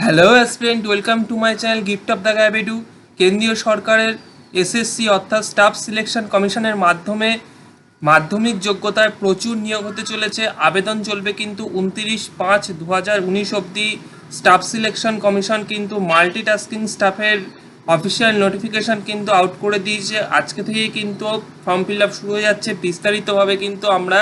Hello aspirant, welcome to my channel gift of the গ্যাবেডু। কেন্দ্রীয় সরকারের এসএসসি অর্থাৎ স্টাফ সিলেকশন কমিশনের মাধ্যমে মাধ্যমিক যোগ্যতায় প্রচুর নিয়োগ হতে চলেছে। আবেদন চলবে কিন্তু 29/5/2019 অবধি। স্টাফ সিলেকশন কমিশন কিন্তু মাল্টিটাস্কিং স্টাফের অফিসিয়াল নোটিফিকেশন কিন্তু আউট করে দিয়েছে। আজকে থেকেই কিন্তু ফর্ম ফিল আপ শুরু হয়ে যাচ্ছে। বিস্তারিতভাবে কিন্তু আমরা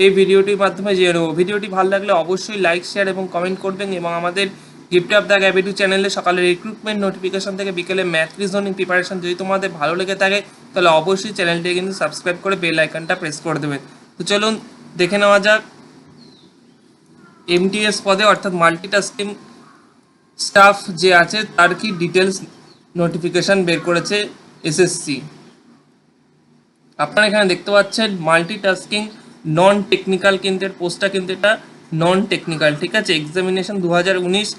এই ভিডিওটির মাধ্যমে জেনে নেব। ভিডিওটি ভালো লাগলে অবশ্যই লাইক, শেয়ার এবং কমেন্ট করবেন এবং আমাদের গিফট অফ দ্য গ্যাবেডু চ্যানেলে সকালে রিক্রুটমেন্ট নোটিফিকেশন থেকে বিকেলে ম্যাথ রিজনিং প্রিপারেশন যদি তোমাদের ভালো লেগে থাকে তাহলে অবশ্যই চ্যানেলটিকে কিন্তু সাবস্ক্রাইব করে বেল আইকনটা প্রেস করে দেবেন। তো চলুন দেখে নেওয়া যাক এমটিএস পদে অর্থাৎ মাল্টিটাস্কিং স্টাফ যে আছে তার কি ডিটেলস নোটিফিকেশন বের করেছে এসএসসি। আপনারা এখানে দেখতে পাচ্ছেন মাল্টিটাস্কিং নন টেকনিক্যাল, কিন্তু এর পোস্টটা কিন্তু এটা নন টেকনিক্যাল, ঠিক আছে। Examination 2019,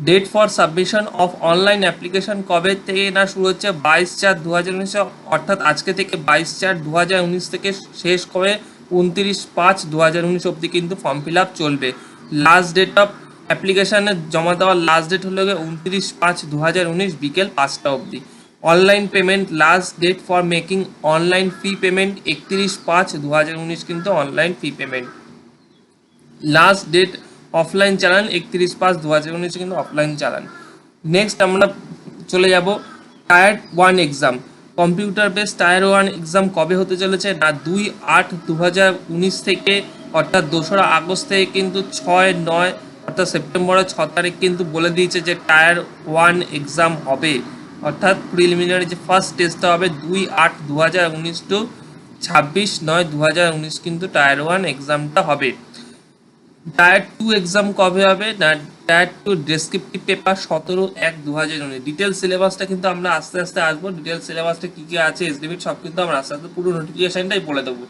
date for submission of online application কবে থেকে না শুরু হচ্ছে 22/4/2019, অর্থাৎ আজকে থেকে 22/4/2019 থেকে শেষ করে 29/5/2019 অবধি কিন্তু ফর্ম ফিল আপ চলবে। লাস্ট ডেট অফ অ্যাপ্লিকেশানে জমা দেওয়ার লাস্ট ডেট হলো 29/5/2019 বিকেল 5টা অবধি। Online payment last date for making online fee payment 31/5/2019 কিন্তু online fee payment. Last date offline চালান 31/5/2019 কিন্তু অফলাইন চালান। নেক্সট আমরা চলে যাব tier 1 exam. Computer base tier 1 exam কবে হতে চলেছে না 2/8/2019 থেকে, অর্থাৎ 2রা আগস্ট থেকে কিন্তু 6/9 অর্থাৎ সেপ্টেম্বরের 6 তারিখ কিন্তু বলে দিয়েছে যে টায়ার 1 এক্সাম হবে, অর্থাৎ প্রিলিমিনারি যে ফার্স্ট টেস্টটা হবে 2/8/2019 টু 26/9/2019 কিন্তু টায়ার 1 এক্সামটা হবে। টায়ার 2 এক্সাম কবে হবে না টায়ার 2 ডেসক্রিপটিভ পেপার 17/1/2019। ডিটেল সিলেবাসটা কিন্তু আমরা আস্তে আস্তে আসবো। ডিটেল সিলেবাসটা কি কি আছে এসডিবিট সব কিন্তু আমরা আস্তে আস্তে পুরো নোটিফিকেশনটাই বলে দেবো।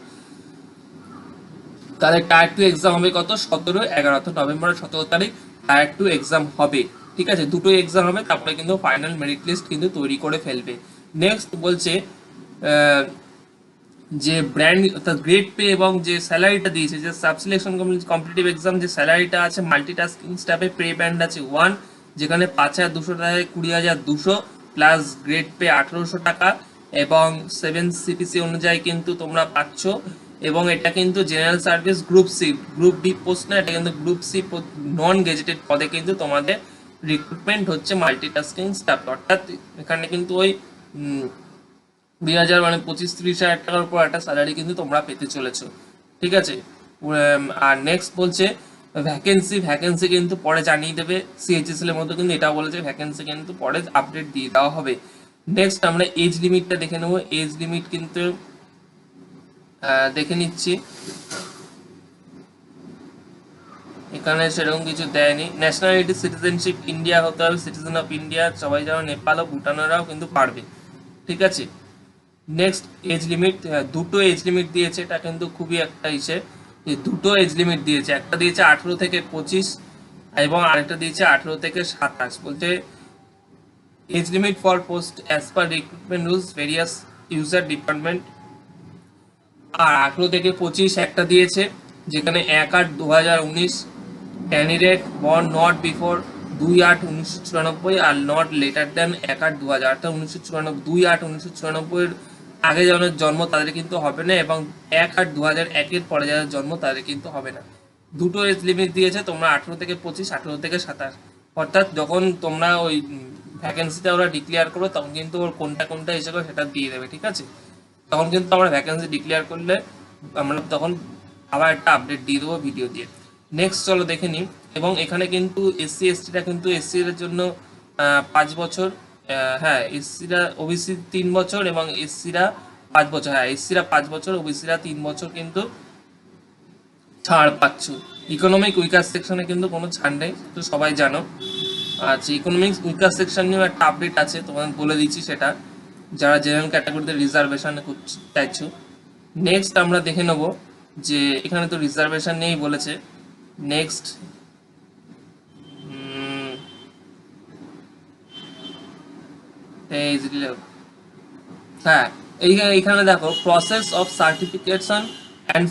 তাহলে টায়ার 2 এক্সাম হবে কত 17/11 অর্থাৎ নভেম্বরের 17 তারিখ টায়ার 2 এক্সাম হবে, ঠিক আছে। দুটো এক্সাম হবে, তারপরে কিন্তু ফাইনাল মেরিট লিস্ট কিন্তু তৈরি করে ফেলবে। নেক্সট বলছে যে ব্র্যান্ড অর্থাৎ গ্রেড পে এবং যে স্যালারিটা দিয়েছে, যে সাব সিলেকশন কম্পিটিটিভ এক্সাম যে স্যালারিটা আছে মাল্টিটাস্কিং স্টাফে পে ব্যান্ড আছে 1, যেখানে 5,200 টাকায় 20,200 প্লাস গ্রেড পে 1,800 টাকা এবং 7 সিপিসি অনুযায়ী কিন্তু তোমরা পাচ্ছ। এবং এটা কিন্তু general service group C, group D post না, এটা কিন্তু গ্রুপ সি নন গেজেটেড পদে কিন্তু তোমাদের রিক্রুটমেন্ট হচ্ছে মাল্টিটাস্কিং স্টাফ, অর্থাৎ এখানে কিন্তু ওই 2000 মানে 25-30 হাজার টাকার উপর একটা স্যালারি কিন্তু তোমরা পেতে চলেছো, ঠিক আছে। আর নেক্সট বলছে ভ্যাকেন্সি কিন্তু পরে জানিয়ে দেবে সিএইচএসএল এর মধ্যে, কিন্তু এটা বলেছে ভ্যাকেন্সি কিন্তু পরে আপডেট দিয়ে দেওয়া হবে। নেক্সট আমরা এজ লিমিটটা দেখে নেবো। এজ লিমিট কিন্তু দেখে নিচ্ছি, এখানে সেরকম কিছু দেয়নি। ন্যাশনালিটি সিটিজেনশিপ ইন্ডিয়া হতে হবে, সিটিজেন অফ ইন্ডিয়া সবাই যেন, নেপাল ও ভুটানেরাও কিন্তু পারবে, ঠিক আছে। নেক্সট এজ লিমিট, দুটো এজ লিমিট দিয়েছে, এটা কিন্তু খুবই একটা ইসে যে দুটো এজ লিমিট দিয়েছে, একটা দিয়েছে 18 থেকে 25 এবং আরেকটা দিয়েছে 18 থেকে 27। বলতে age limit for post as per recruitment rules various user department. আর 18 থেকে 25 একটা দিয়েছে, যেখানে 1/8/2019 ক্যান্ডিডেট বর্ন নট বিফোর 2/8/1994 আর নট লেটার দেন 1/8/2000, অর্থাৎ 2/8/1994 আগে যাদের জন্ম তাদের কিন্তু হবে না এবং 1/8/2001 পরে যাদের জন্ম তাদের কিন্তু হবে না। দুটো এজ লিমিট দিয়েছে তোমরা 18 থেকে 25, 18 থেকে 27, অর্থাৎ যখন তোমরা ওই ভ্যাকেন্সিটা ওরা ডিক্লেয়ার করো তখন কিন্তু ওর কোনটা কোনটা হিসেবে সেটা দিয়ে দেবে, ঠিক আছে। তখন কিন্তু আমরা ভ্যাকেন্সি ডিক্লেয়ার করলে আমরা তখন আবার একটা আপডেট দিয়ে দেবো ভিডিও দিয়ে। নেক্সট চলো দেখে নিই। এবং এখানে কিন্তু এসসি এসটিটা কিন্তু এসসি এর জন্য 5 বছর, হ্যাঁ এসসিরা, ওবিসি 3 বছর এবং এসসিরা 5 বছর, হ্যাঁ এসসিরা 5 বছর, ওবিসিরা 3 বছর কিন্তু ছাড় পাচ্ছ। ইকোনমিক উইকার সেকশনে কিন্তু কোনো ছাড় নেই, তো সবাই জানো। আচ্ছা, ইকোনমিক্স উইকার সেকশন নিয়েও একটা আপডেট আছে, তোমাদের বলে দিচ্ছি সেটা, যারা জেনারেল ক্যাটাগরিতে রিজার্ভেশন চাইছো। নেক্সট আমরা দেখে নেব যে এখানে তো রিজার্ভেশন নেই বলেছে। নেক্সট হ্যাঁ এইখানে দেখো process of certification and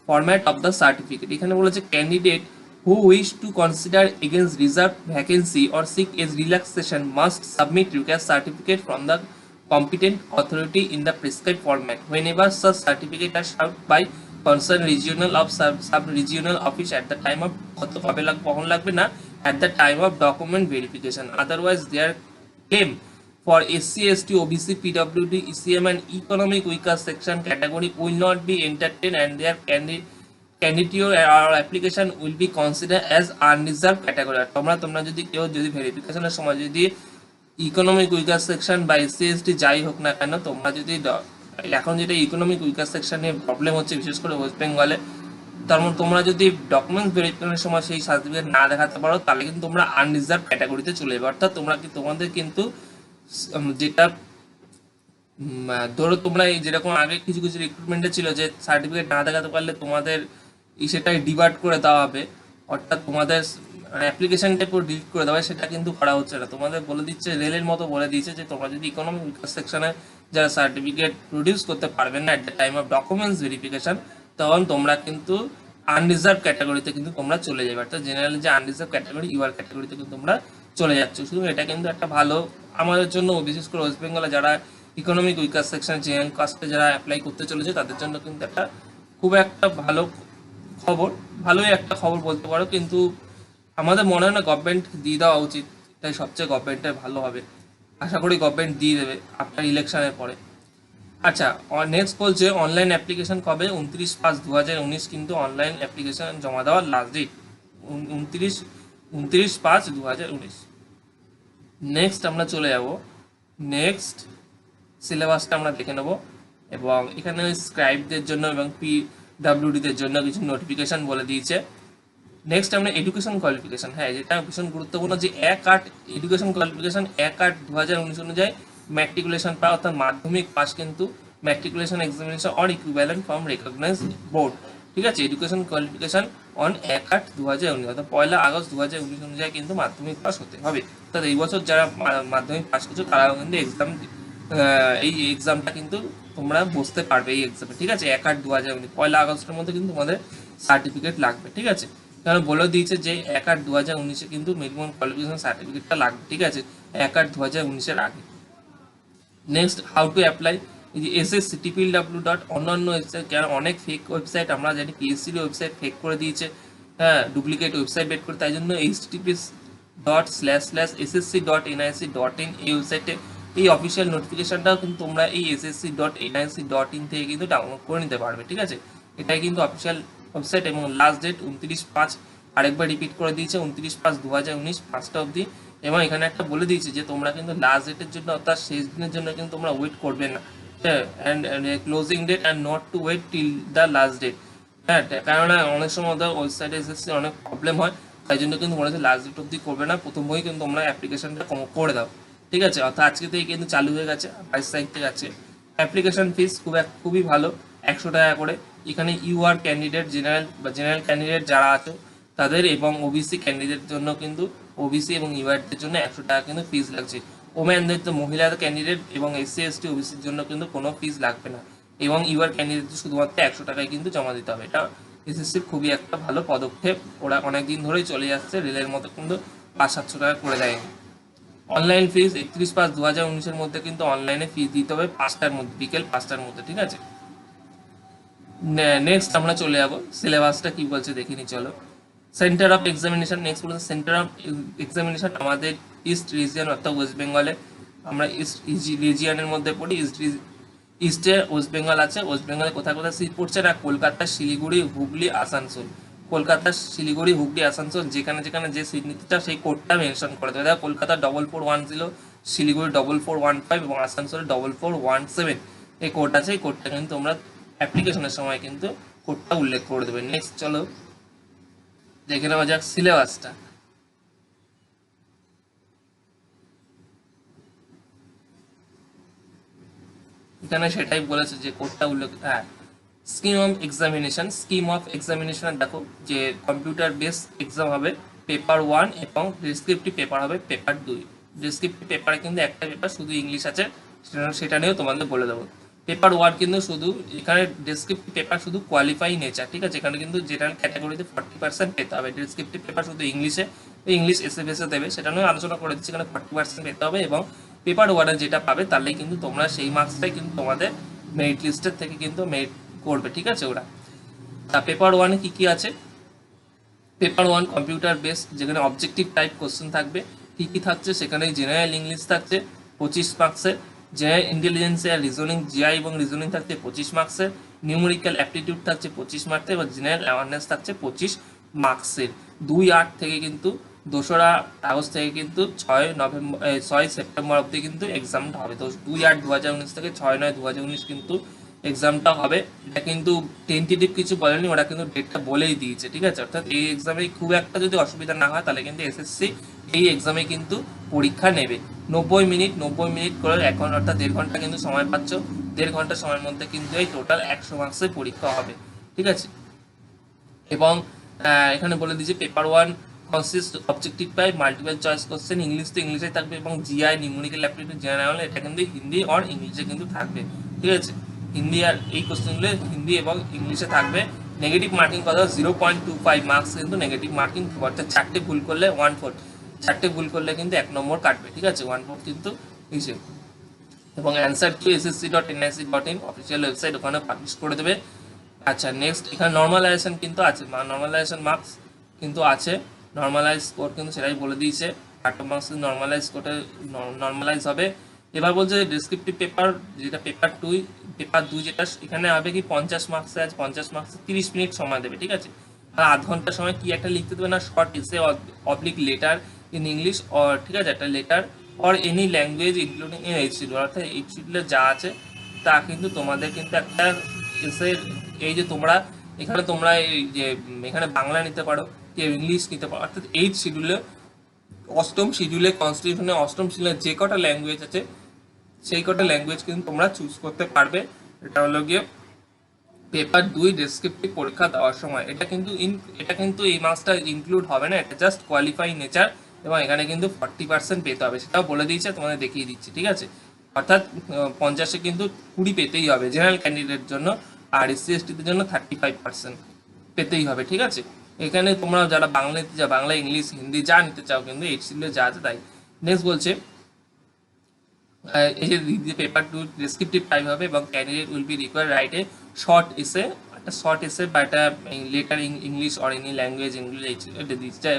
format of the certificate. এখানে বলেছে candidate who wish to consider against reserved vacancy or seek age relaxation must submit required certificate from the competent authority in the prescribed format. Whenever such certificate are served by concerned regional of sub-regional office at the time of at the time of document verification. Otherwise, their claim for SC, ST, OBC, PWD, ECM and economic weaker section category will not be entertained and their candidature or application will be considered as unreserved category. তোমরা যদি কেউ যদি ভেরিফিকেশনের সময় যদি economic weaker section বা SC ST যাই হোক না কেন, তোমরা যদি এখন যেটা ইকোনমিক উইকার সেকশনে প্রবলেম হচ্ছে বিশেষ করে ওয়েস্ট বেঙ্গলে, তার মানে তোমরা যদি ডকুমেন্টস ভেরিফিকেশনের সময় সেই সার্টিফিকেট না দেখাতে পারো তাহলে কিন্তু তোমরা আনরিজার্ভ ক্যাটাগরিতে চলে যাবে। অর্থাৎ তোমরা কি তোমাদের কিন্তু যেটা ধরো তোমরা যেরকম আগে কিছু কিছু রিক্রুটমেন্টে ছিল যে সার্টিফিকেট না দেখাতে পারলে তোমাদের সেটাই ডিভার্ট করে দেওয়া হবে, অর্থাৎ তোমাদের অ্যাপ্লিকেশনটা পুরো ডিলিট করে দেওয়া হয়, সেটা কিন্তু করা হচ্ছে না। তোমাদের বলে দিচ্ছে, রেলের মতো বলে দিয়েছে যে তোমরা যদি ইকোনমিক উইকার সেকশনে যারা সার্টিফিকেট প্রডিউস করতে পারবেন না at the time of documents verification, তখন তোমরা কিন্তু আনরিজার্ভ ক্যাটাগরিতে কিন্তু তোমরা চলে যাবে। অর্থাৎ জেনারেল যে আনরিজার্ভ ক্যাটাগরি ইউআর ক্যাটাগরিতে কিন্তু তোমরা চলে যাচ্ছ। শুধু এটা কিন্তু একটা ভালো আমাদের জন্য, বিশেষ করে ওয়েস্ট বেঙ্গলে যারা ইকোনমিক উইকার সেকশন জেনারেল কাস্টে যারা অ্যাপ্লাই করতে চলেছে তাদের জন্য কিন্তু একটা খুব একটা ভালো খবর, ভালোই একটা খবর বলতে পারো। কিন্তু আমাদের মনে হয় না গভর্নমেন্ট দিয়ে দেওয়া উচিত, তাই সবচেয়ে গভর্নমেন্টের ভালো হবে। আশা করি গভর্নমেন্ট দিয়ে দেবে আপনার ইলেকশনের পরে। আচ্ছা, নেক্সট বলছে অনলাইন অ্যাপ্লিকেশন কবে? 29/5/2019 কিন্তু অনলাইন অ্যাপ্লিকেশন জমা দেওয়ার লাস্ট ডেট 29/5/2019। নেক্সট আমরা চলে যাব, নেক্সট সিলেবাসটা আমরা দেখে নেব এবং এখানে স্ক্রাইবদের জন্য এবং পিডব্লিউডিদের জন্য কিছু নোটিফিকেশন বলে দিয়েছে। নেক্সট আমরা এডুকেশন কোয়ালিফিকেশন, হ্যাঁ যেটা ভীষণ গুরুত্বপূর্ণ, যে 1/8 এডুকেশন কোয়ালিফিকেশন 1/8/2019 অনুযায়ী ম্যাট্রিকুলেশন পাওয়া, অর্থাৎ মাধ্যমিক পাস কিন্তু matriculation examination or equivalent from recognized board. ঠিক আছে, এডুকেশন কোয়ালিফিকেশন অন 1/8/2019 অর্থাৎ 1 আগস্ট 2019 অনুযায়ী কিন্তু মাধ্যমিক পাস হতে হবে। অর্থাৎ এই বছর যারা মাধ্যমিক পাস করছো তারাও কিন্তু এই এক্সামটা কিন্তু তোমরা বসতে পারবে এই এক্সামে। ঠিক আছে, 1/8/2019 1 আগস্টের মধ্যে কিন্তু তোমাদের সার্টিফিকেট লাগবে। ঠিক আছে, কারণ বলে দিয়েছে যে 1/8/2019 কিন্তু মিনিমাম কোয়ালিফিকেশন সার্টিফিকেটটা লাগবে। ঠিক আছে, 1/8/2019 আগে। নেক্সট হাউ টু অ্যাপ্লাই, এই যে SSCTPLW ডট অন্যান্য ওয়েবসাইট, কেন অনেক ফেক ওয়েবসাইট আমরা জানি, পিএসসির ওয়েবসাইট ফেক করে দিয়েছে, হ্যাঁ ডুপ্লিকেট ওয়েবসাইট বের করে, তাই জন্য https://ssc.nic.in এই ওয়েবসাইটে এই অফিসিয়াল নোটিফিকেশনটাও কিন্তু তোমরা এই ssc.nic.in থেকে কিন্তু ডাউনলোড করে নিতে পারবে। ঠিক আছে, এটাই কিন্তু অফিসিয়াল ওয়েবসাইট এবং লাস্ট ডেট 29/5, আরেকবার রিপিট করে দিয়েছে 29/5/2019 5টা অবধি। এবং এখানে একটা বলে দিয়েছে যে তোমরা কিন্তু লাস্ট ডেটের জন্য অর্থাৎ শেষ দিনের জন্য কিন্তু তোমরা ওয়েট করবে না, and closing date and not to wait till the last date. হ্যাঁ, কারণ অনেক সময় ওদের ওয়েবসাইটে এসএসসি অনেক প্রবলেম হয়, তাই জন্য কিন্তু মনে হচ্ছে লাস্ট ডেট অবধি করবে না, প্রথম বই কিন্তু তোমরা অ্যাপ্লিকেশনটা করে দাও। ঠিক আছে, অর্থাৎ আজকে থেকে কিন্তু চালু হয়ে গেছে, 22 তারিখ থেকে আছে। অ্যাপ্লিকেশন ফিস খুবই ভালো, 100 টাকা করে। এখানে ইউআর ক্যান্ডিডেট, জেনারেল ক্যান্ডিডেট যারা আছে তাদের এবং ওবিসি ক্যান্ডিডেট জন্য কিন্তু ওবিসি এবং ইউআরদের জন্য 100 টাকা কিন্তু ফিস লাগছে। ওমেনদের তো মহিলাদের ক্যান্ডিডেট এবং এসসি এসটি ওবিসির জন্য কিন্তু কোনো ফিস লাগবে না, এবং ইউআর ক্যান্ডিডেট শুধুমাত্র 100 টাকায় কিন্তু জমা দিতে হবে। এটা এসএসসির খুবই একটা ভালো পদক্ষেপ, ওরা অনেকদিন ধরেই চলে যাচ্ছে, রেলের মতো কিন্তু 500-700 টাকা করে দেয়। অনলাইন ফিস 31/5/2019 মধ্যে কিন্তু অনলাইনে ফিস দিতে হবে 5টার মধ্যে, বিকেল 5টার মধ্যে। ঠিক আছে, নেক্সট আমরা চলে যাবো সিলেবাসটা কি বলছে দেখিনি, চলো। সেন্টার অফ এক্সামিনেশন, নেক্সট বলছে সেন্টার অফ এক্সামিনেশন আমাদের ইস্ট রিজিয়ন অর্থাৎ ওয়েস্ট বেঙ্গলে, আমরা ইস্ট রিজিয়নের মধ্যে পড়ি। ইস্টে ওয়েস্ট বেঙ্গল আছে, ওয়েস্ট বেঙ্গলে কোথায় কোথায় সিট পড়ছে না, কলকাতা, শিলিগুড়ি, হুগলি, আসানসোল। কলকাতা, শিলিগুড়ি, হুগলি, আসানসোল যেখানে যেখানে যে সিট নিতে চাও সেই কোডটা মেনশন করে দেবে। দেখো কলকাতা 4410, শিলিগুড়ি 4415 এবং আসানসোল 4417 এই কোড আছে। এই কোডটা কিন্তু তোমরা অ্যাপ্লিকেশনের সময় কিন্তু কোডটা উল্লেখ করে দেবে। নেক্সট চলো দেখে নেওয়া যাক সিলেবাসটা। এখানে সেটাই বলেছে যে কোডটা উল্লেখ, হ্যাঁ স্কিম অফ এক্সামিনেশন দেখো যে কম্পিউটার বেস এক্সাম হবে পেপার 1 এবং ডেসক্রিপটিভ পেপার হবে পেপার 2। ডেসক্রিপটিভ পেপারে কিন্তু একটা পেপার শুধু ইংলিশ আছে, সেটা নিয়েও তোমাদের বলে দেবো। পেপার ওয়ান কিন্তু শুধু এখানে ডেসক্রিপটিভ পেপার শুধু কোয়ালিফাই নেচার, ঠিক আছে, এখানে কিন্তু জেনারেল ক্যাটাগরিতে 40% পেতে হবে। ডেসক্রিপটিভ পেপার শুধু ইংলিশে, ইংলিশ এসএফএসে দেবে, সেটা নিয়ে আলোচনা করে দিচ্ছি। এখানে 40% পেতে হবে এবং পেপার ওয়ানে যেটা পাবে তাহলেই কিন্তু তোমরা সেই মার্কসটাই কিন্তু তোমাদের মেরিট লিস্টের থেকে কিন্তু মেরিট করবে, ঠিক আছে। ওরা তা পেপার ওয়ানে কি কি আছে, পেপার ওয়ান কম্পিউটার বেস, যেখানে অবজেক্টিভ টাইপ কোশ্চেন থাকবে। কি কি থাকছে সেখানে, জেনারেল ইংলিশ থাকছে 25 মার্কসের, জেনারেল ইন্টেলিজেন্স আর রিজনিং, জিআই এবং রিজনিং থাকছে 25 মার্কসের, নিউমেরিক্যাল অ্যাপটিটিউড থাকছে 25 মার্কসের এবং জেনারেল অ্যাওয়ারনেস থাকছে 25 মার্কসের। 2/8 থেকে কিন্তু 2রা আগস্ট থেকে কিন্তু 6 সেপ্টেম্বর অবধি কিন্তু এক্সামটা হবে। তো 2/8/2019 থেকে 6/9/2019 কিন্তু এক্সামটা হবে। এটা কিন্তু টেন্টেটিভ কিছু বলেনি, ওরা কিন্তু ডেটটা বলেই দিয়েছে, ঠিক আছে। অর্থাৎ এই এক্সামে খুব একটা যদি অসুবিধা না হয় তাহলে কিন্তু এসএসসি এই এক্সামে কিন্তু পরীক্ষা নেবে। 90 মিনিট করে 1 ঘন্টা, অর্থাৎ 1.5 ঘন্টা কিন্তু সময় পাচ্ছ। 1.5 ঘন্টা সময়ের মধ্যে কিন্তু এই টোটাল 100 মার্কসের পরীক্ষা হবে, ঠিক আছে। এবং এখানে বলে দিয়েছে paper one consist objective type, multiple choice question, English তো ইংলিশে থাকবে এবং জিআই, নিউমেরিক্যাল অ্যাপটিটিউড, জেনারেল এটা কিন্তু হিন্দি আর ইংলিশে কিন্তু থাকবে, ঠিক আছে। হিন্দি আর এই কোশ্চেনগুলো হিন্দি এবং ইংলিশে থাকবে। নেগেটিভ মার্কিং কথা 0.25 মার্কস কিন্তু নেগেটিভ মার্কিং, অর্থাৎ 4টে ভুল করলে 1/4, 4টে ভুল করলে কিন্তু 1 নম্বর কাটবে, ঠিক আছে। 1/4 কিন্তু হিসেবে। এবং অ্যান্সার কি ssc.nic.in অফিসিয়াল ওয়েবসাইট, ওখানে পাবলিশ করে দেবে। আচ্ছা নেক্সট, এখানে নর্মালাইজেশন কিন্তু আছে, নর্মালাইজেশন মার্কস কিন্তু আছে, নর্মালাইজ স্কোর কিন্তু সেটাই বলে দিয়েছে। কাট অফ মার্কস নর্মালাইজ স্কোরে নর্মালাইজ হবে। এবার বলছে ডেসক্রিপটিভ পেপার, যেটা পেপার 2 যেটা এখানে হবে কি 50 মার্কসে আছে, 50 মার্কসে 30 মিনিট সময় দেবে, ঠিক আছে। আর আধ ঘন্টা সময় কি একটা লিখতে দেবে না, শর্ট এসে oblique letter in English, or ঠিক আছে, একটা letter or any language including in H schedule, অর্থাৎ এইচ শিডিউলে যা আছে তা কিন্তু তোমাদের কিন্তু একটা এসে, এই যে তোমরা এখানে তোমরা এই যে এখানে বাংলা নিতে পারো, কেউ ইংলিশ নিতে পারো, অর্থাৎ এইচ শিডিউলে, অষ্টম শিডিউলে, কনস্টিটিউশনে অষ্টম শিডিউলে যে কটা ল্যাঙ্গুয়েজ আছে সেই কটা ল্যাঙ্গুয়েজ কিন্তু তোমরা চুজ করতে পারবে। এটা হলো গিয়ে পেপার 2 ডেসক্রিপটিভ পরীক্ষা দেওয়ার সময়। এটা কিন্তু এই মার্কসটা ইনক্লুড হবে না, এটা জাস্ট কোয়ালিফাই নেচার এবং এখানে কিন্তু 40% পেতে হবে, সেটাও বলে দিয়েছে, তোমাদের দেখিয়ে দিচ্ছি, ঠিক আছে। অর্থাৎ 50-এ কিন্তু 20 পেতেই হবে জেনারেল ক্যান্ডিডেট জন্য, আর এসসি এসটিদের জন্য 35% পেতেই হবে, ঠিক আছে। এখানে তোমরা যারা বাংলা নিতে চাও, বাংলা ইংলিশ হিন্দি যা নিতে চাও কিন্তু এইচ শিডিউলে যা আছে তাই। নেক্সট বলছে এই যে পেপার 2 ডেসক্রিপটিভ টাইপ হবে এবং candidate will be required write a short essay, একটা শর্ট এসে বা একটা letter in English or any language English এটা দিচ্ছে।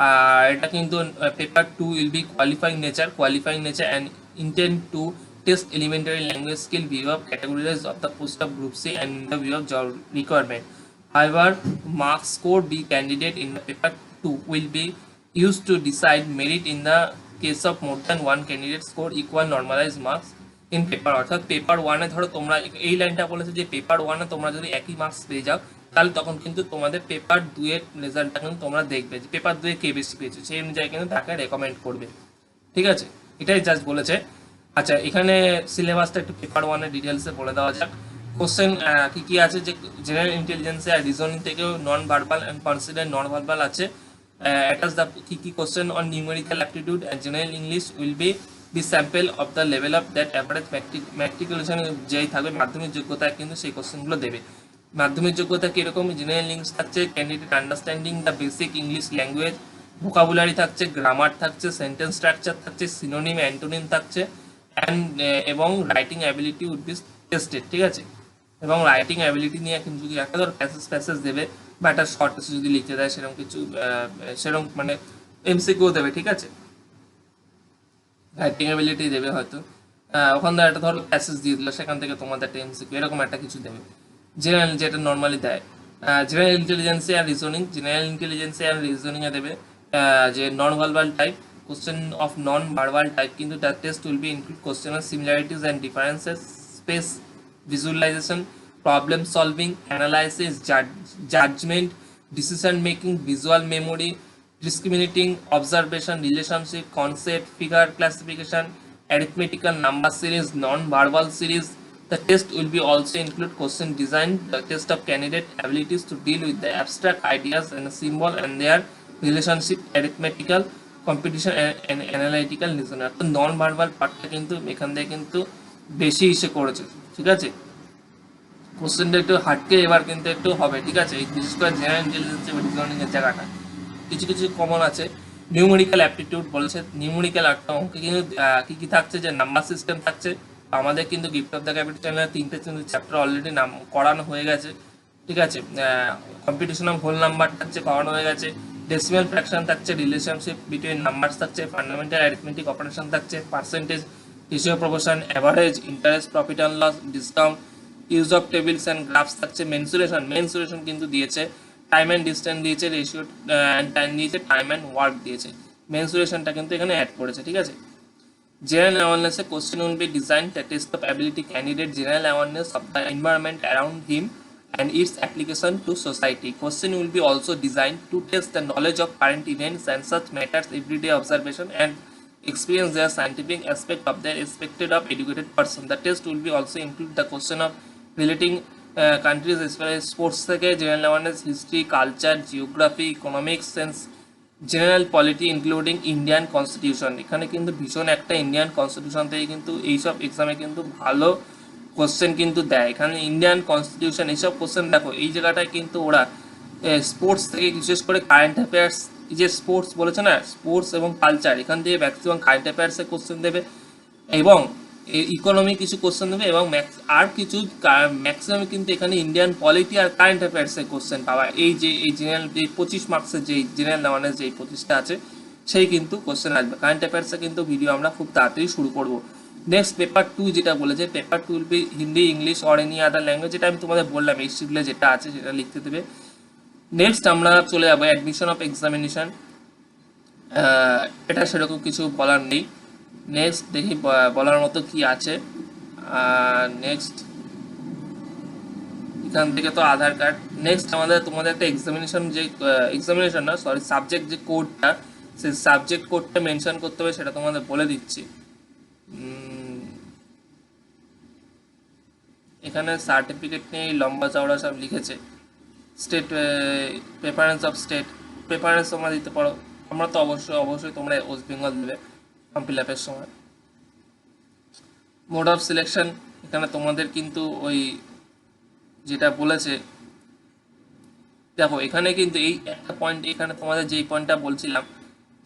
আর এটা কিন্তু paper 2 will be qualifying nature and intent to test elementary language skill view of categories of the post of group C and in the view of job requirement. However, marks scored by candidate in the paper 2 will be used to decide merit in the case of more than one candidate score equal normalized marks in paper। অর্থাৎ paper 1-এ ধরো তোমরা এই লাইনটা বলেছে যে paper 1-এ তোমরা যদি একই মার্কস পেয়ে যাও তাহলে তখন কিন্তু তোমাদের পেপার 2-এর রেজাল্টটা কিন্তু তোমরা দেখবে যে পেপার 2-এ কে বেশি পেয়েছে, সেই অনুযায়ী কিন্তু তাকে রেকমেন্ড করবে, ঠিক আছে। এটাই জাস্ট বলেছে। আচ্ছা এখানে সিলেবাসটা একটু পেপার 1-এর ডিটেলসে বলে দেওয়া যাক। কোশ্চেন কি কি আছে, যে জেনারেল ইন্টেলিজেন্স আর রিজনিং থেকেও non verbal and consider non verbal আছে। অ্যাটাচ দ্য কি question on numerical aptitude and general English will be sample of the level of that average matriculation যেই থাকবে মাধ্যমিক যোগ্যতায় কিন্তু সেই কোশ্চেনগুলো দেবে। মাধ্যমিক যোগ্যতা কীরকম, জেনারেল ইংলিশ থাকছে candidate understanding the basic English language, vocabulary থাকছে, গ্রামার থাকছে, সেন্টেন্স স্ট্রাকচার থাকছে, সিনোনিম অ্যান্টোনিম থাকছে, অ্যান্ড এবং writing ability would be tested, ঠিক আছে। এবং রাইটিং অ্যাবিলিটি নিয়ে কিন্তু যদি একটা ধর প্যাসেজ দেবে বা একটা শর্ট এসে যদি লিখতে দেয় সেরকম কিছু সেরকম মানে এমসিকিউ দেবে, ঠিক আছে। রাইটিং অ্যাবিলিটি দেবে হয়তো, ওখান থেকে একটা ধরো প্যাসেজ দিয়ে দিল, সেখান থেকে তোমাদের একটা এমসিকিউ এরকম একটা কিছু দেবে। জেনারেল যেটা নর্মালি দেয়, জেনারেল ইন্টেলিজেন্সি আর রিজনিং, জেনারেল ইন্টেলিজেন্সি আর রিজনিংয়ে দেবে যে non verbal type, question of non verbal type কিন্তু the test will be include question of similarities and differences, space visualization, problem solving, analysis, judgment, decision making, visual memory, discriminating, observation, relationship, concept, figure classification, arithmetical number series, non-verbal series. The test will be also include question design, the test of candidate abilities to deal with the abstract ideas and the symbol and their relationship, arithmetical competition and analytical reasoning। Non verbal পার্টটা কিন্তু এখান থেকে কিন্তু বেশি ইসে করেছে, ঠিক আছে, কোশ্চেনটা একটু হাটকে এবার কিন্তু একটু হবে, ঠিক আছে, এই বিশেষ করে জেনারেল ইন্টেলিজেন্স এবং রিজনিং এর জায়গাটা কিছু কিছু কমন আছে। নিউমেরিক্যাল অ্যাপটিটিউড বলেছে, নিউমেরিক্যাল একটা অঙ্কে কিন্তু কি কি থাকছে, যে নাম্বার সিস্টেম থাকছে। আমাদের কিন্তু গিফট অফ দ্য ক্যাপিটাল চ্যানেলে তিনটে চ্যাপ্টার অলরেডি নাম করানো হয়ে গেছে, ঠিক আছে। কম্পিটিশন অফ হোল নাম্বার থাকছে, করানো হয়ে গেছে। ডেসিমাল ফ্র্যাকশন থাকছে, রিলেশনশিপ বিটুইন নাম্বারস থাকছে, ফান্ডামেন্টাল অ্যারিথমেটিক অপারেশন থাকছে, percentage, ratio proportion, average, interest, profit and loss, discount, use of tables and graphs থাকছে, মেনসুরেশন কিন্তু দিয়েছে, টাইম অ্যান্ড ডিস্টেন্স দিয়েছে, রেশিও অ্যান্ড টাইম দিয়েছে, টাইম অ্যান্ড ওয়ার্ক দিয়েছে, মেনসুরেশনটা কিন্তু এখানে অ্যাড করেছে, ঠিক আছে। General awareness a question will be designed to test the ability candidate general awareness of the environment around him and its application to society. Question will be also designed to test the knowledge of current events and such matters, everyday observation and experience their scientific aspect of their expected of educated person. The test will be also include the question of relating countries as well as sports থেকে general awareness, history, culture, geography, economics, sense, general polity including Indian constitution. এখানে কিন্তু ভীষণ একটা Indian constitution থেকে কিন্তু এইসব এক্সামে কিন্তু ভালো কোশ্চেন কিন্তু দেয়। এখানে ইন্ডিয়ান কনস্টিটিউশন এইসব কোশ্চেন দেখো, এই জায়গাটায় কিন্তু ওরা স্পোর্টস থেকে বিশেষ করে কারেন্ট অ্যাফেয়ার্স, এই যে স্পোর্টস বলেছে না, স্পোর্টস এবং কালচার, এখান থেকে ম্যাক্সিমাম কারেন্ট অ্যাফেয়ার্সের কোশ্চেন দেবে এবং ইকোনমি কিছু কোশ্চেন দেবে এবং আর কিছু ম্যাক্সিমাম কিন্তু এখানে ইন্ডিয়ান পলিটি আর কারেন্ট অ্যাফেয়ার্সের কোশ্চেন পাওয়া। এই যে এই জেনারেল যে 25 মার্কসের যে জেনারেল অ্যাওয়ারনেস যে 25টা আছে সেই কিন্তু কোশ্চেন আসবে। কারেন্ট অ্যাফেয়ার্সে কিন্তু ভিডিও আমরা খুব তাড়াতাড়ি শুরু করব। নেক্সট পেপার 2 যেটা বলেছে, paper 2 will B Hindi, English or any other language, যেটা আমি তোমাদের বললাম এই শিডিউলে যেটা আছে সেটা লিখতে দেবে। নেক্সট আমরা চলে যাবো অ্যাডমিশন অফ এক্সামিনেশন, এটা সেরকম কিছু বলার নেই। নেক্সট দেখি বলার মতো কি আছে। নেক্সট এখান থেকে তো আধার কার্ড। নেক্সট আমাদের তোমাদের একটা এক্সামিনেশন, যে এক্সামিনেশন না সরি সাবজেক্ট যে কোডটা, সেই সাবজেক্ট কোডটা মেনশন করতে হবে, সেটা তোমাদের বলে দিচ্ছি। এখানে সার্টিফিকেট নিয়ে লম্বা চওড়া সব লিখেছে। State preference of state, preference তোমরা দিতে পারো, আমরা তো অবশ্যই তোমরা ওয়েস্ট বেঙ্গল দেবে ফর্ম ফিল আপের সময়। মোড অফ সিলেকশন, এখানে তোমাদের কিন্তু ওই যেটা বলেছে, দেখো এখানে কিন্তু এই একটা পয়েন্ট, এখানে তোমাদের যেই পয়েন্টটা বলছিলাম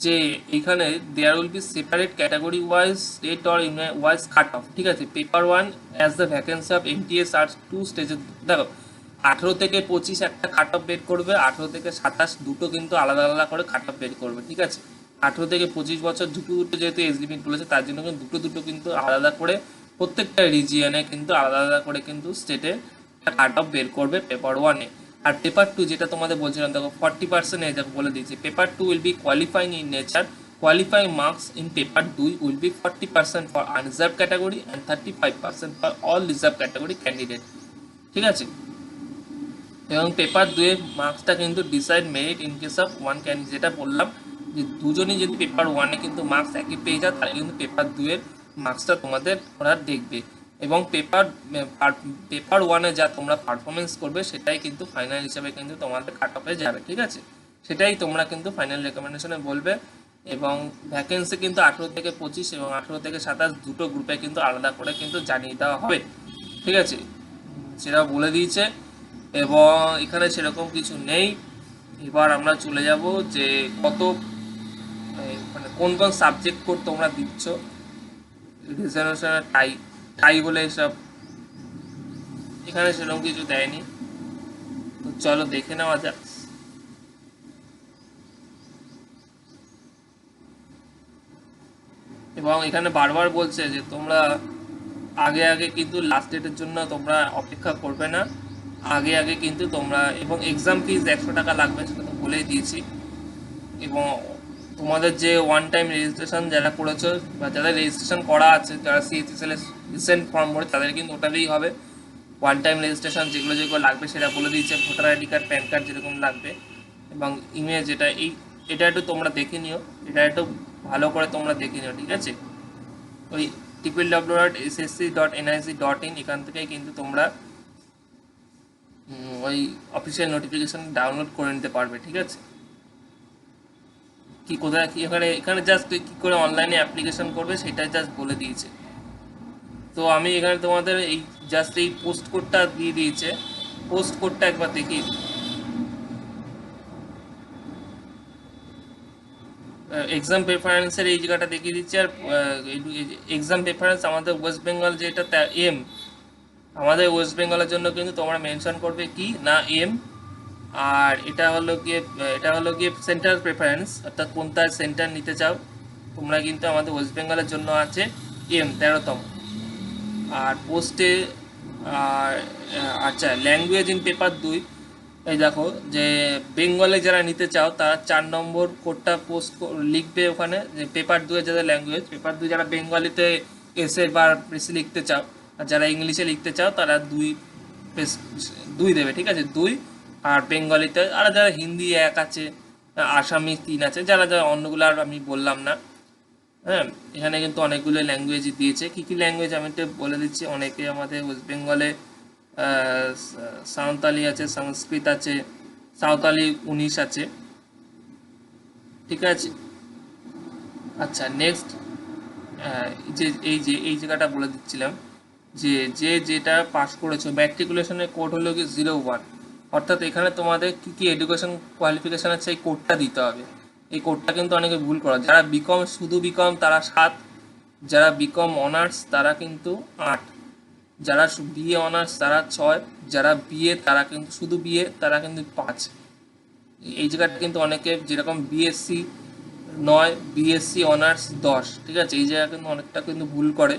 যে এখানে there will be separate category wise state or wise cut off, ঠিক আছে। Paper 1 as the vacancy of MTS আর 2 স্টেজে, দেখো 18 থেকে 25 একটা কাট অফ বের করবে, 18 থেকে 27 দুটো কিন্তু আলাদা আলাদা করে কাট অফ বের করবে, ঠিক আছে। 18 থেকে 25 বছর দুটো দুটো যেহেতু এজ লিমিট বলেছে, তার জন্য কিন্তু দুটো দুটো কিন্তু আলাদা করে প্রত্যেকটা রিজিয়নে কিন্তু আলাদা আলাদা করে কিন্তু স্টেটে কাট অফ বের করবে পেপার 1-এ। আর পেপার 2 যেটা তোমাদের বলছিলাম, দেখো 40% দেখো বলে দিয়েছি, paper 2 will be qualifying in nature, qualifying marks in paper 2 will B 40% for unreserved category and 35% for all reserve category candidate, ঠিক আছে। এবং পেপার 2 এর মার্কসটা কিন্তু decide merit in case of one candidate, যেটা বললাম যে দুজনই যদি পেপার 1-এ কিন্তু মার্কস একই পেয়ে যায়, তাহলে কিন্তু পেপার 2 এর মার্কসটা তোমাদের ওরা দেখবে এবং পেপার 1-এ যা তোমরা পারফরমেন্স করবে সেটাই কিন্তু ফাইনাল হিসেবে কিন্তু তোমাদের কাট অফে যাবে, ঠিক আছে। সেটাই তোমরা কিন্তু ফাইনাল রেকমেন্ডেশনে বলবে। এবং ভ্যাকেন্সি কিন্তু 18 থেকে 25 এবং 18 থেকে 27 দুটো গ্রুপে কিন্তু আলাদা করে কিন্তু জানিয়ে দেওয়া হবে, ঠিক আছে, সেটা বলে দিয়েছে। এবং এখানে সেরকম কিছু নেই। এবার আমরা চলে যাব যে কত মানে কোন কোন সাবজেক্ট কোড তোমরা দিচ্ছ, রিজার্ভেশনের টাই বলে এসব, এখানে সেরকম কিছু দেয়নি। তো চলো দেখে নেওয়া যাক। এবং এখানে বারবার বলছে যে তোমরা আগে আগে কিন্তু লাস্ট ডেটের জন্য তোমরা অপেক্ষা করবে না, আগে আগে কিন্তু তোমরা, এবং এক্সাম ফিজ 100 টাকা লাগবে সেটা তো বলেই দিয়েছি। এবং তোমাদের যে ওয়ান টাইম রেজিস্ট্রেশন যারা করেছো বা যাদের রেজিস্ট্রেশন করা আছে, যারা সিএইচএসএল রিসেন্ট ফর্ম ভরে, তাদের কিন্তু ওটাতেই হবে। ওয়ান টাইম রেজিস্ট্রেশন যেগুলো যেগুলো লাগবে সেটা বলে দিয়েছে, voter ID card, pan card যেরকম লাগবে, এবং ইমেল যেটা এটা একটু তোমরা দেখে নিও, এটা একটু ভালো করে তোমরা দেখে নিও, ঠিক আছে। ওই www.ssc.nic.in এখান থেকে কিন্তু তোমরা ওই অফিসিয়াল নোটিফিকেশন ডাউনলোড করে নিতে পারবে, ঠিক আছে। কি কোথায় কি এখানে জাস্ট কি করে অনলাইনে অ্যাপ্লিকেশন করবে সেটাই জাস্ট বলে দিয়েছে। তো আমি এখানে তোমাদের এই জাস্ট এই পোস্ট কোডটা দিয়ে দিয়েছে, পোস্ট কোডটা একবার দেখি। এক্সাম প্রেফারেন্সের এই জায়গাটা দেখিয়ে দিচ্ছে। আর এক্সাম প্রেফারেন্স আমাদের ওয়েস্ট বেঙ্গল যেটা এম, আমাদের ওয়েস্ট বেঙ্গলের জন্য কিন্তু তোমরা মেনশন করবে কি না এম। আর এটা হলো গিয়ে সেন্টার প্রেফারেন্স, অর্থাৎ কোনটা সেন্টার নিতে চাও তোমরা, কিন্তু আমাদের ওয়েস্ট বেঙ্গলের জন্য আছে এম 13তম। আর পোস্টে আর আচ্ছা, ল্যাঙ্গুয়েজ ইন পেপার 2, এই দেখো যে বেঙ্গলে যারা নিতে চাও তারা 4 নম্বর কোডটা পোস্ট লিখবে ওখানে, যে পেপার 2 যাদের ল্যাঙ্গুয়েজ, পেপার 2 যারা বেঙ্গলিতে এসে বা বেশি লিখতে চাও, আর যারা ইংলিশে লিখতে চাও তারা 2 দেবে, ঠিক আছে 2। আর বেঙ্গলিতে, আর যারা হিন্দি 1 আছে, আসামি 3 আছে, যারা যারা অন্যগুলো আর আমি বললাম না। হ্যাঁ, এখানে কিন্তু অনেকগুলো ল্যাঙ্গুয়েজ দিয়েছে। কী কী ল্যাঙ্গুয়েজ আমি একটু বলে দিচ্ছি। অনেকে আমাদের ওয়েস্ট বেঙ্গলে সাঁওতালি আছে, সংস্কৃত আছে, সাঁওতালি 19 আছে, ঠিক আছে। আচ্ছা নেক্সট, এই জায়গাটা বলে দিচ্ছিলাম যে যেটা পাস করেছো ম্যাট্রিকুলেশনের কোড হলো কি 01, অর্থাৎ এখানে তোমাদের কি কি এডুকেশন কোয়ালিফিকেশন আছে এই কোডটা দিতে হবে। এই কোডটা কিন্তু অনেকে ভুল করে, যারা বিকম শুধু বিকম তারা 7, যারা বিকম অনার্স তারা কিন্তু 8, যারা বিএ অনার্স তারা 6, যারা বিএ তারা কিন্তু শুধু বিএ তারা কিন্তু 5। এই জায়গাটা কিন্তু অনেকে যেরকম বিএসসি 9, বিএসসি অনার্স 10, ঠিক আছে, এই জায়গা কিন্তু অনেকটা কিন্তু ভুল করে।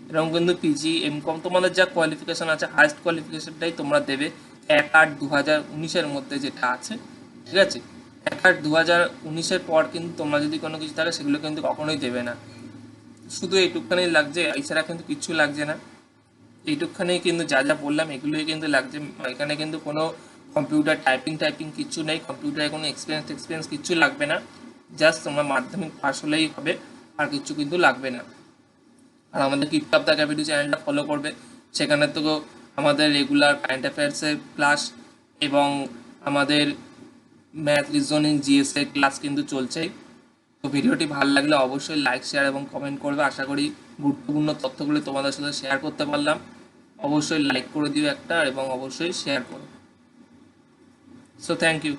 এরকম কিন্তু পিজি এমকম তোমাদের যা কোয়ালিফিকেশন আছে হাইস্ট কোয়ালিফিকেশনটাই তোমরা দেবে 1/8/2019 মধ্যে যেটা আছে, ঠিক আছে। 1/8/2019 পর কিন্তু তোমরা যদি কোনো কিছু থাকে সেগুলো কিন্তু কখনোই দেবে না। শুধু এইটুকখানি লাগছে, এছাড়া কিন্তু কিচ্ছু লাগছে না। এইটুকখানি কিন্তু যা যা বললাম এগুলোই কিন্তু লাগছে। এখানে কিন্তু কোনো কম্পিউটার টাইপিং কিচ্ছু নেই, কম্পিউটারে কোনো এক্সপিরিয়েন্স কিচ্ছু লাগবে না। জাস্ট তোমরা মাধ্যমিক পাস হলেই হবে, আর কিছু কিন্তু লাগবে না। আর আমাদের কিপটাপ দ্য ক্যাপিটাল চ্যানেলটা ফলো করবে, সেখানে তো আমাদের রেগুলার কারেন্ট অ্যাফেয়ার্সের ক্লাস এবং আমাদের ম্যাথ রিজনিং জিএসের ক্লাস কিন্তু চলছেই। তো ভিডিওটি ভালো লাগলে অবশ্যই লাইক শেয়ার এবং কমেন্ট করবে। আশা করি গুরুত্বপূর্ণ তথ্যগুলি তোমাদের সাথে শেয়ার করতে পারলাম। অবশ্যই লাইক করে দিও একটা, এবং অবশ্যই শেয়ার করো। So thank you.